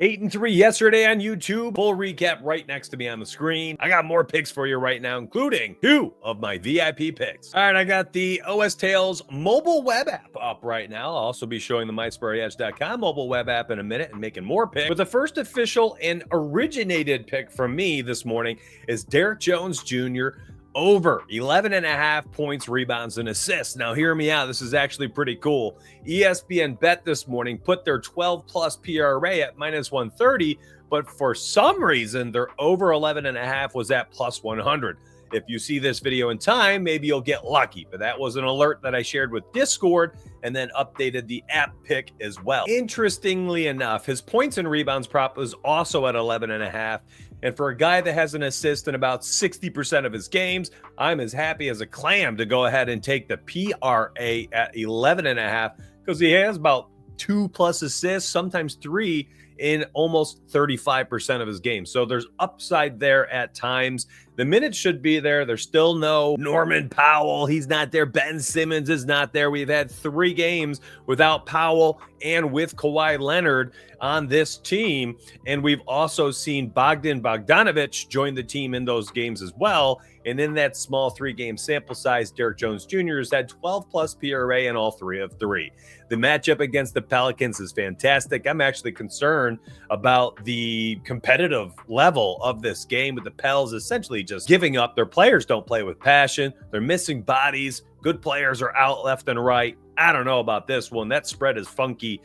8-3 yesterday on YouTube. Full recap right next to me on the screen. I got more picks for you right now, including 2 of my VIP picks. All right, I got the OS Tales mobile web app up right now. I'll also be showing the MySparryEdge.com mobile web app in a minute and making more picks. But the first official and originated pick from me this morning is Derrick Jones Jr. over 11.5 points, rebounds, and assists. Now, hear me out. This is actually pretty cool. ESPN Bet this morning put their 12-plus PRA at minus 130, but for some reason, their over 11.5 was at plus 100. If you see this video in time, maybe you'll get lucky, but that was an alert that I shared with Discord and then updated the app pick as well. Interestingly enough, his points and rebounds prop was also at 11.5. And for a guy that has an assist in about 60% of his games, I'm as happy as a clam to go ahead and take the PRA at 11.5 because he has about 2+ assists, sometimes 3 in almost 35% of his games. So there's upside there at times. The minutes should be there. There's still no Norman Powell. He's not there. Ben Simmons is not there. We've had 3 games without Powell and with Kawhi Leonard on this team. And we've also seen Bogdan Bogdanovic join the team in those games as well. And in that small 3-game sample size, Derrick Jones Jr. has had 12+ PRA in all 3 of 3. The matchup against the Pelicans is fantastic. I'm actually concerned about the competitive level of this game with the Pels essentially just giving up. Their players don't play with passion. They're missing bodies. Good players are out left and right. I don't know about this one. That spread is funky.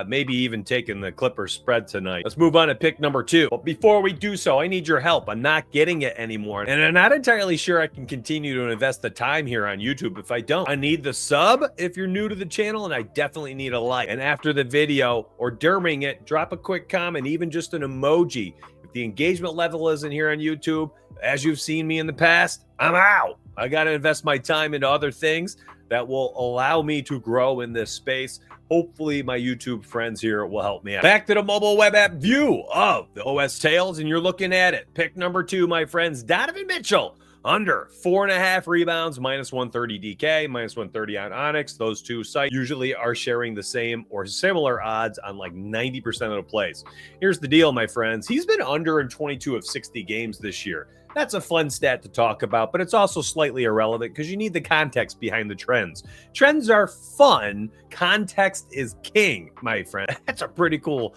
Maybe even taking the Clippers spread tonight. Let's move on to pick number 2. But before we do so, I need your help. I'm not getting it anymore. And I'm not entirely sure I can continue to invest the time here on YouTube if I don't. I need the sub if you're new to the channel, and I definitely need a like. And after the video or during it, drop a quick comment, even just an emoji. If the engagement level isn't here on YouTube, as you've seen me in the past, I'm out. I got to invest my time into other things that will allow me to grow in this space. Hopefully my YouTube friends here will help me out. Back to the mobile web app view of the OS Tales, and you're looking at it. Pick number 2, my friends, Donovan Mitchell, under 4.5 rebounds, minus 130 DK, minus 130 on Onyx. Those 2 sites usually are sharing the same or similar odds on like 90% of the plays. Here's the deal, my friends. He's been under in 22 of 60 games this year. That's a fun stat to talk about, but it's also slightly irrelevant because you need the context behind the trends. Trends are fun. Context is king, my friend. That's a pretty cool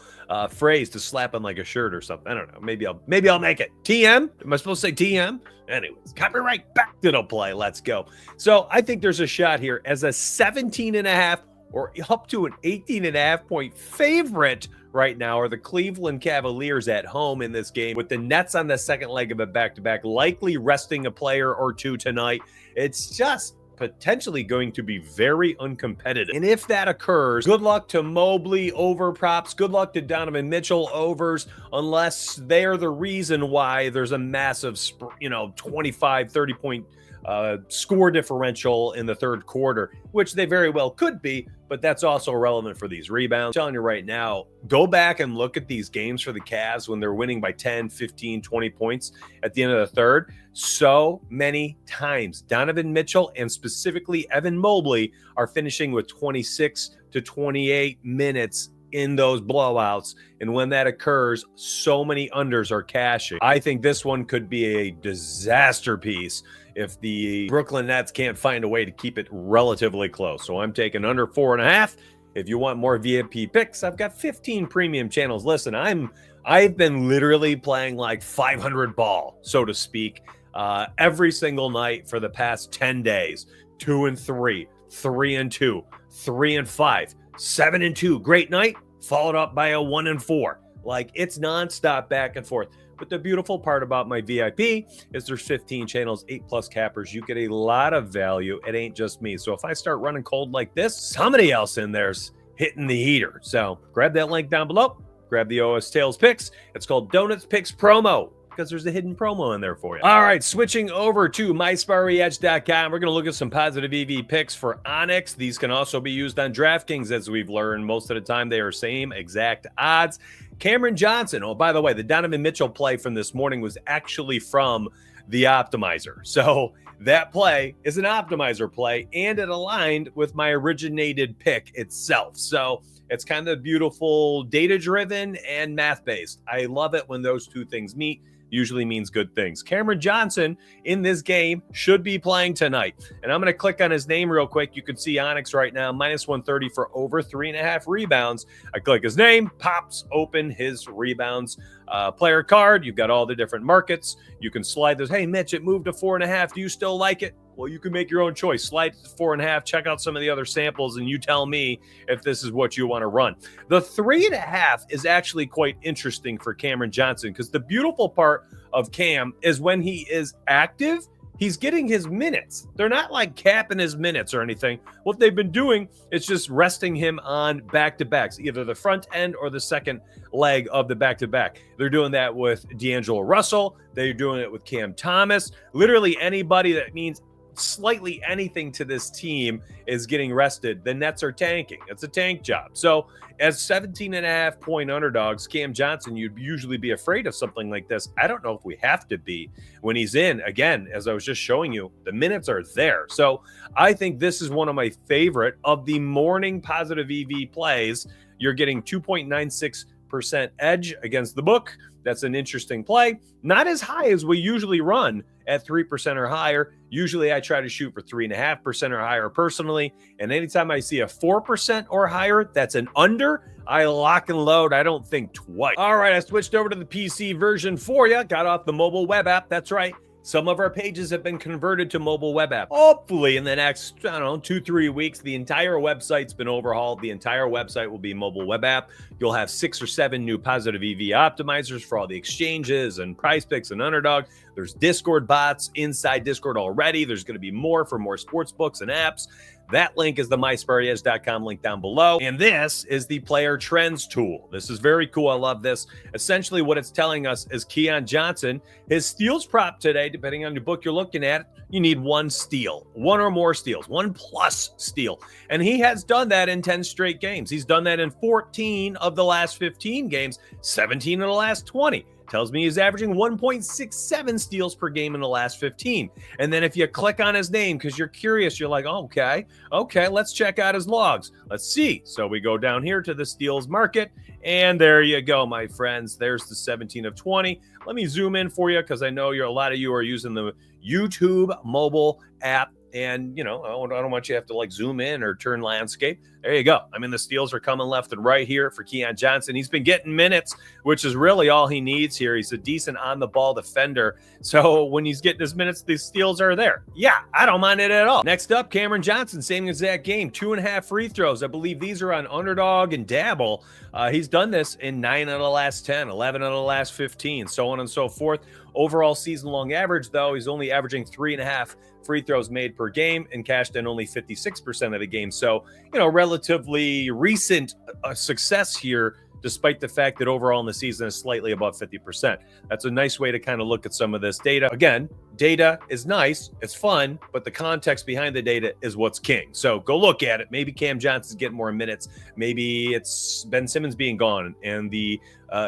phrase to slap on like a shirt or something. I don't know. Maybe I'll make it. TM? Am I supposed to say TM? Anyways, copyright back to the play. Let's go. So I think there's a shot here as a 17.5 or up to an 18.5 point favorite right now are the Cleveland Cavaliers at home in this game, with the Nets on the second leg of a back-to-back, likely resting a player or 2 tonight. It's just potentially going to be very uncompetitive. And if that occurs, good luck to Mobley over props. Good luck to Donovan Mitchell overs, unless they're the reason why there's a massive, 25, 30 point score differential in the third quarter, which they very well could be, but that's also relevant for these rebounds. I'm telling you right now, go back and look at these games for the Cavs when they're winning by 10, 15, 20 points at the end of the third. So many times, Donovan Mitchell and specifically Evan Mobley are finishing with 26 to 28 minutes in those blowouts. And when that occurs, so many unders are cashing. I think this one could be a disaster piece if the Brooklyn Nets can't find a way to keep it relatively close. So I'm taking under 4.5. If you want more VIP picks, I've got 15 premium channels. Listen, I've been literally playing like 500 ball, so to speak, every single night for the past 10 days. 2-3, 3-2, 3-5, 7-2. Great night, followed up by a 1-4. Like, it's nonstop back and forth. But the beautiful part about my VIP is there's 15 channels, 8+ cappers. You get a lot of value. It ain't just me. So if I start running cold like this, somebody else in there's hitting the heater. So grab that link down below. Grab the OS Tales picks. It's called Donuts Picks Promo, because there's a hidden promo in there for you. All right, switching over to MySparryEdge.com. We're going to look at some positive EV picks for Onyx. These can also be used on DraftKings, as we've learned. Most of the time, they are same exact odds. Cameron Johnson. Oh, by the way, the Donovan Mitchell play from this morning was actually from the Optimizer. So that play is an Optimizer play, and it aligned with my originated pick itself. So It's kind of beautiful, data-driven and math-based. I love it when those two things meet. Usually means good things. Cameron Johnson in this game should be playing tonight. And I'm going to click on his name real quick. You can see Onyx right now, minus 130 for over 3.5 rebounds. I click his name, pops open his rebounds player card. You've got all the different markets. You can slide those. Hey, Mitch, it moved to 4.5. Do you still like it? Well, you can make your own choice. Slide to 4.5. Check out some of the other samples, and you tell me if this is what you want to run. The 3.5 is actually quite interesting for Cameron Johnson because the beautiful part of Cam is when he is active, he's getting his minutes. They're not like capping his minutes or anything. What they've been doing is just resting him on back-to-backs, either the front end or the second leg of the back-to-back. They're doing that with D'Angelo Russell. They're doing it with Cam Thomas. Literally anybody that means slightly anything to this team is getting rested. The Nets are tanking. It's a tank job. So as 17.5 point underdogs, Cam Johnson, you'd usually be afraid of something like this. I don't know if we have to be when he's in. Again, as I was just showing you, the minutes are there. So I think this is one of my favorite of the morning positive EV plays. You're getting 2.96% edge against the book. That's an interesting play. Not as high as we usually run at 3% or higher. Usually I try to shoot for 3.5% or higher personally. And anytime I see a 4% or higher, that's an under. I lock and load. I don't think twice. All right, I switched over to the PC version for you. Got off the mobile web app. That's right. Some of our pages have been converted to mobile web app. Hopefully in the next, 2-3 weeks, the entire website's been overhauled. The entire website will be mobile web app. You'll have 6 or 7 new positive EV optimizers for all the exchanges and price picks and underdog. There's Discord bots inside Discord already. There's going to be more for more sports books and apps. That link is the myspartyedge.com link down below. And this is the player trends tool. This is very cool. I love this. Essentially what it's telling us is Keon Johnson, his steals prop today, depending on your book you're looking at, you need 1 steal, 1 or more steals, 1+ steal. And he has done that in 10 straight games. He's done that in 14 of the last 15 games, 17 of the last 20. Tells me he's averaging 1.67 steals per game in the last 15. And then if you click on his name because you're curious, you're like, okay, let's check out his logs. Let's see. So we go down here to the steals market, and there you go, my friends. There's the 17 of 20. Let me zoom in for you because I know a lot of you are using the YouTube mobile app. And, I don't want you to have to zoom in or turn landscape. There you go. I mean, the steals are coming left and right here for Keon Johnson. He's been getting minutes, which is really all he needs here. He's a decent on-the-ball defender. So when he's getting his minutes, the steals are there. Yeah, I don't mind it at all. Next up, Cameron Johnson, same exact game, 2.5 free throws. I believe these are on Underdog and Dabble. He's done this in 9 out of the last 10, 11 out of the last 15, so on and so forth. Overall season-long average, though, he's only averaging 3.5 free throws made per game and cashed in only 56% of the game. So, relatively recent success here, despite the fact that overall in the season is slightly above 50%. That's a nice way to kind of look at some of this data. Again, data is nice, it's fun, but the context behind the data is what's king. So go look at it. Maybe Cam Johnson's getting more minutes. Maybe it's Ben Simmons being gone and the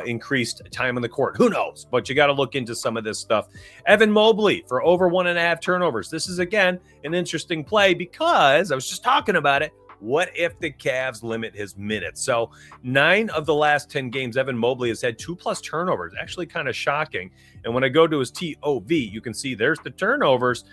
increased time on the court. Who knows? But you got to look into some of this stuff. Evan Mobley for over 1.5 turnovers. This is, again, an interesting play because I was just talking about it. What if the Cavs limit his minutes? So 9 of the last 10 games, Evan Mobley has had 2+ turnovers. Actually kind of shocking. And when I go to his TOV, you can see there's the turnovers.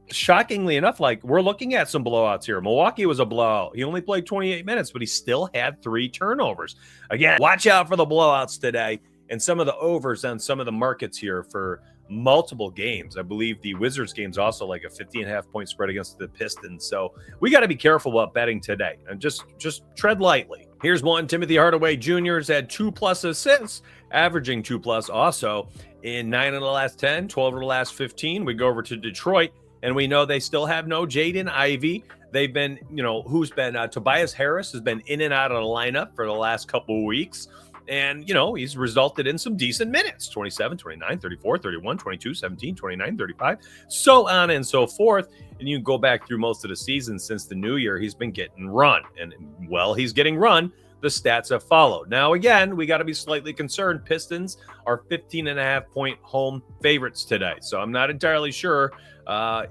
Shockingly enough, we're looking at some blowouts here. Milwaukee was a blowout. He only played 28 minutes, but he still had 3 turnovers. Again, watch out for the blowouts today and some of the overs on some of the markets here for multiple games. I believe the Wizards game's also like a 50.5 point spread against the Pistons. So we got to be careful about betting today and just tread lightly. Here's one. Timothy Hardaway Jr. has had 2+ assists, averaging 2+ also in 9 of the last 10, 12 of the last 15. We go over to Detroit, and we know they still have no Jaden Ivey. They've been, Tobias Harris has been in and out of the lineup for the last couple of weeks. And, he's resulted in some decent minutes, 27, 29, 34, 31, 22, 17, 29, 35, so on and so forth. And you can go back through most of the season since the new year, he's been getting run. And while he's getting run, the stats have followed. Now, again, we got to be slightly concerned. Pistons are 15.5-point home favorites today. So I'm not entirely sure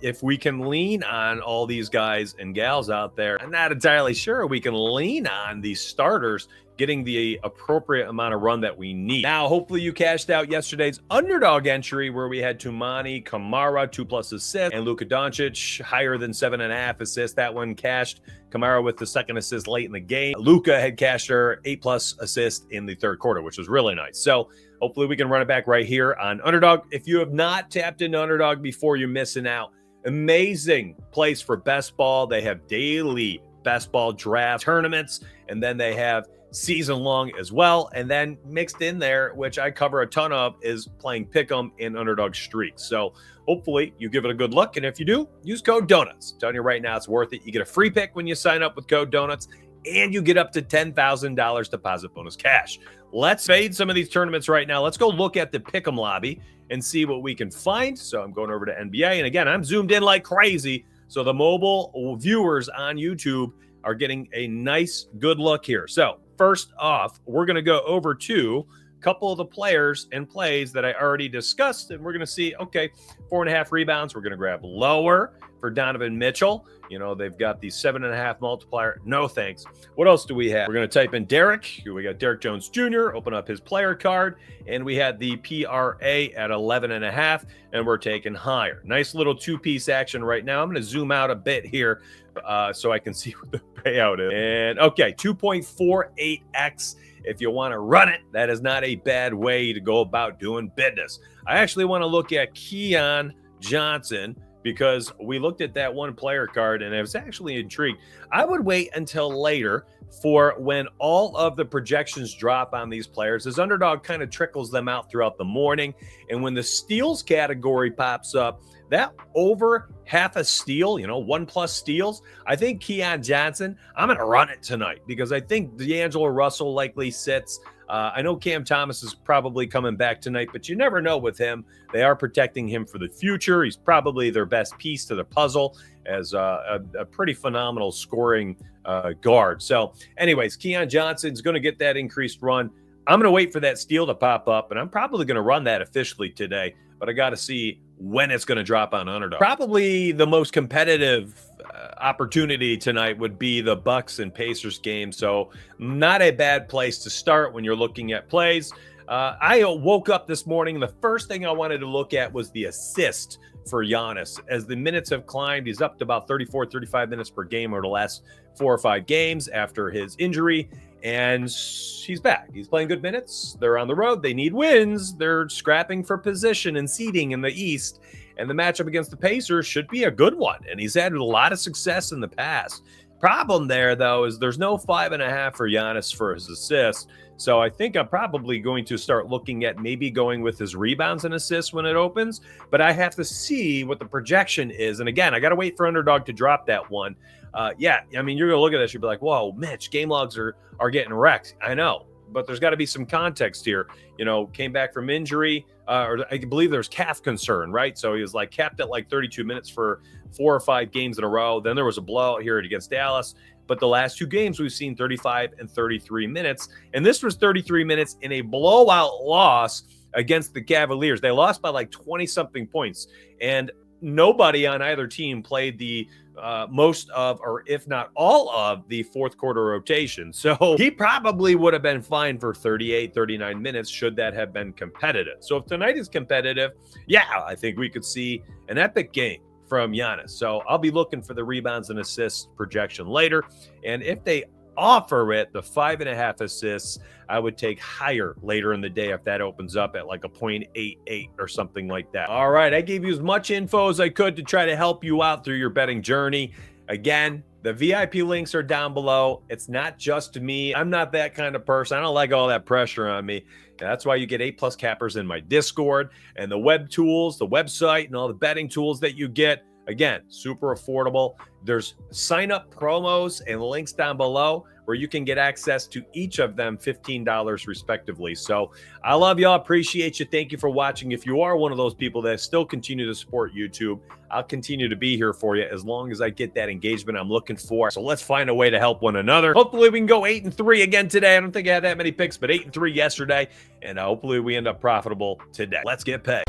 if we can lean on all these guys and gals out there. I'm not entirely sure we can lean on these starters getting the appropriate amount of run that we need. Now, hopefully you cashed out yesterday's underdog entry where we had Toumani Camara, 2+ assists, and Luka Doncic higher than 7.5 assists. That one cashed. Camara with the second assist late in the game. Luka had cashed her 8+ assists in the third quarter, which was really nice. So hopefully we can run it back right here on Underdog. If you have not tapped into Underdog before, you're missing out. Amazing place for best ball. They have daily best ball draft tournaments, and then they have season long as well. And then mixed in there, which I cover a ton of, is playing pick'em in Underdog streaks. So hopefully you give it a good look. And if you do, use code Donuts. I'm telling you right now, it's worth it. You get a free pick when you sign up with code Donuts, and you get up to $10,000 deposit bonus cash. Let's fade some of these tournaments right now. Let's go look at the pick'em lobby and see what we can find. So I'm going over to NBA. And again, I'm zoomed in like crazy. So the mobile viewers on YouTube are getting a nice, good look here. So first off, we're going to go over to a couple of the players and plays that I already discussed, and we're going to see, okay, 4.5 rebounds. We're going to grab lower for Donovan Mitchell. You know, they've got the 7.5 multiplier. No thanks. What else do we have? We're going to type in Derek. We got Derek Jones Jr., open up his player card, and we had the PRA at 11.5, and we're taking higher. Nice little two-piece action right now. I'm going to zoom out a bit here so I can see what the payout is. And okay, 2.48x. If you want to run it, that is not a bad way to go about doing business. I actually want to look at Keon Johnson, because we looked at that one player card and I was actually intrigued. I would wait until later for when all of the projections drop on these players, as Underdog kind of trickles them out throughout the morning. And when the steals category pops up, that over half a steal, 1+ steals, I think Keon Johnson, I'm going to run it tonight because I think D'Angelo Russell likely sits. I know Cam Thomas is probably coming back tonight, but you never know with him. They are protecting him for the future. He's probably their best piece to the puzzle as a pretty phenomenal scoring guard. So anyways, Keon Johnson's going to get that increased run. I'm going to wait for that steal to pop up, and I'm probably going to run that officially today, but I got to see when it's going to drop on Underdog. Probably the most competitive opportunity tonight would be the Bucks and Pacers game. So not a bad place to start when you're looking at plays. I woke up this morning. The first thing I wanted to look at was the assist for Giannis. As the minutes have climbed, he's up to about 34, 35 minutes per game over the last 4 or 5 games after his injury. And he's back. He's playing good minutes. They're on the road. They need wins. They're scrapping for position and seeding in the East. And the matchup against the Pacers should be a good one. And he's had a lot of success in the past. Problem there, though, is there's no 5.5 for Giannis for his assists. So I think I'm probably going to start looking at maybe going with his rebounds and assists when it opens. But I have to see what the projection is. And again, I got to wait for Underdog to drop that one. Yeah, I mean, you're going to look at this, you'll be like, whoa, Mitch, game logs are getting wrecked. I know, but there's got to be some context here. Came back from injury, or I believe there's calf concern, right? So he was like capped at like 32 minutes for 4 or 5 games in a row. Then there was a blowout here against Dallas. But the last 2 games, we've seen 35 and 33 minutes. And this was 33 minutes in a blowout loss against the Cavaliers. They lost by like 20-something points. And nobody on either team played the most of, or if not all of, the fourth quarter rotation. So he probably would have been fine for 38, 39 minutes should that have been competitive. So if tonight is competitive, yeah, I think we could see an epic game from Giannis. So I'll be looking for the rebounds and assists projection later. And if they offer it, the 5.5 assists, I would take higher later in the day if that opens up at like a 0.88 or something like that. All right, I gave you as much info as I could to try to help you out through your betting journey. Again, the VIP links are down below. It's not just me. I'm not that kind of person. I don't like all that pressure on me. That's why you get A+ cappers in my Discord, and the web tools, the website, and all the betting tools that you get. Again, super affordable. There's sign-up promos and links down below where you can get access to each of them $15 respectively. So I love y'all. Appreciate you. Thank you for watching. If you are one of those people that still continue to support YouTube, I'll continue to be here for you as long as I get that engagement I'm looking for. So let's find a way to help one another. Hopefully we can go 8-3 again today. I don't think I had that many picks, but 8-3 yesterday. And hopefully we end up profitable today. Let's get paid.